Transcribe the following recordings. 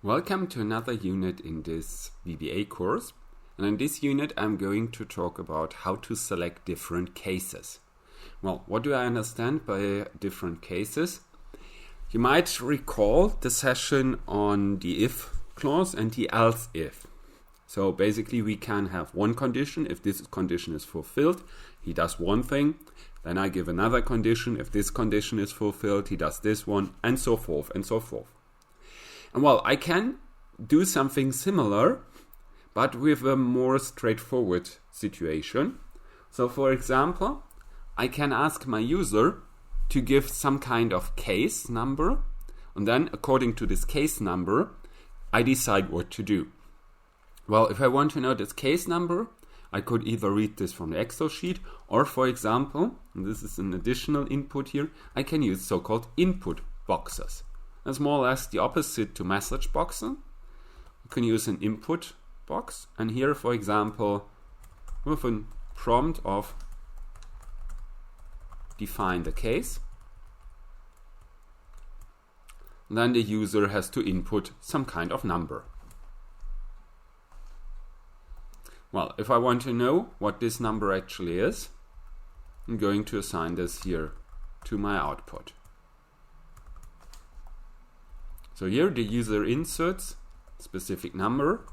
Welcome to another unit in this VBA course. And in this unit I'm going to talk about how to select different cases. Well, what do I understand by different cases? You might recall the session on the if clause and the else if. So basically we can have one condition. If this condition is fulfilled, he does one thing. Then I give another condition. If this condition is fulfilled, he does this one, and so forth and so forth. And well, I can do something similar, but with a more straightforward situation. So for example, I can ask my user to give some kind of case number, and then according to this case number, I decide what to do. Well, if I want to know this case number, I could either read this from the Excel sheet, or for example, and this is an additional input here, I can use so-called input boxes. That's more or less the opposite to message boxes. You can use an input box, and here, for example, with a prompt of define the case, then the user has to input some kind of number. Well, if I want to know what this number actually is, I'm going to assign this here to my output. So here the user inserts specific number,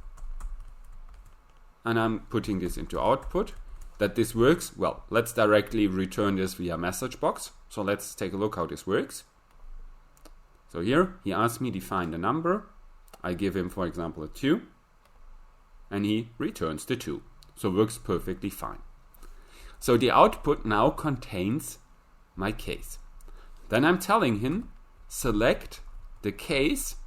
and I'm putting this into output. That this works, well, let's directly return this via message box. So let's take a look how this works. So here he asks me define the number. I give him, for example, a 2, and he returns the 2. So works perfectly fine. So the output now contains my case. Then I'm telling him select the case,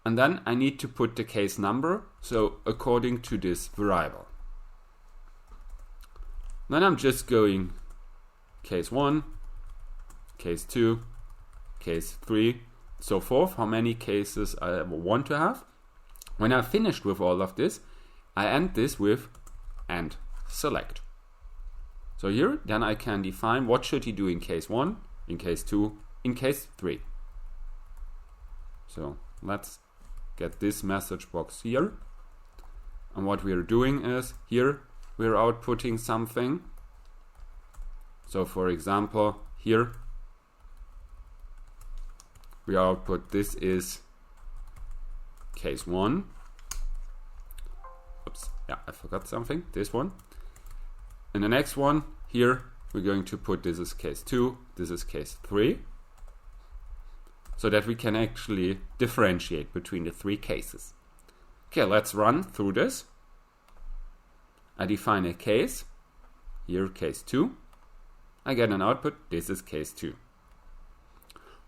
and then I need to put the case number, so according to this variable. Then I'm just going case 1, case 2, case 3, so forth, how many cases I want to have. When I've finished with all of this, I end this with and select. So here, then I can define what should he do in case 1, in case 2, in case 3. So let's get this message box here. And what we're doing is here we're outputting something. So for example, here we output this is case 1. Oops, yeah, I forgot something. This one. In the next one, here we're going to put this is case 2, this is case 3. So that we can actually differentiate between the 3 cases. Okay, let's run through this. I define a case, here case 2. I get an output, this is case 2.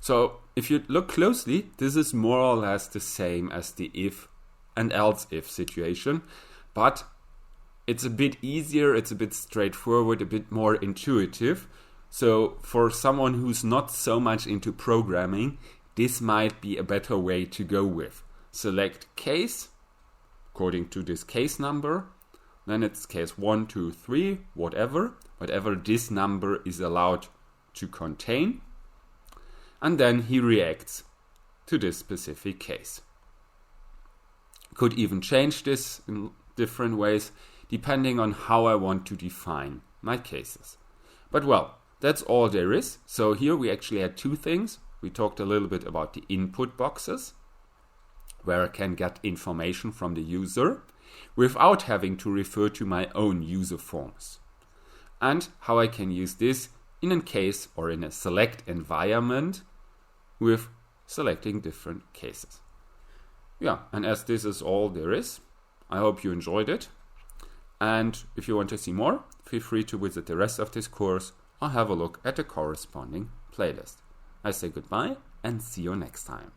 So if you look closely, this is more or less the same as the if and else if situation, but it's a bit easier, it's a bit straightforward, a bit more intuitive. So for someone who's not so much into programming, this might be a better way to go with. Select case according to this case number. Then it's case 1, 2, 3, whatever this number is allowed to contain. And then he reacts to this specific case. Could even change this in different ways depending on how I want to define my cases. But well, that's all there is. So here we actually had 2 things. We talked a little bit about the input boxes, where I can get information from the user without having to refer to my own user forms. And how I can use this in a case or in a select environment with selecting different cases. Yeah, and as this is all there is, I hope you enjoyed it. And if you want to see more, feel free to visit the rest of this course or have a look at the corresponding playlist. I say goodbye and see you next time.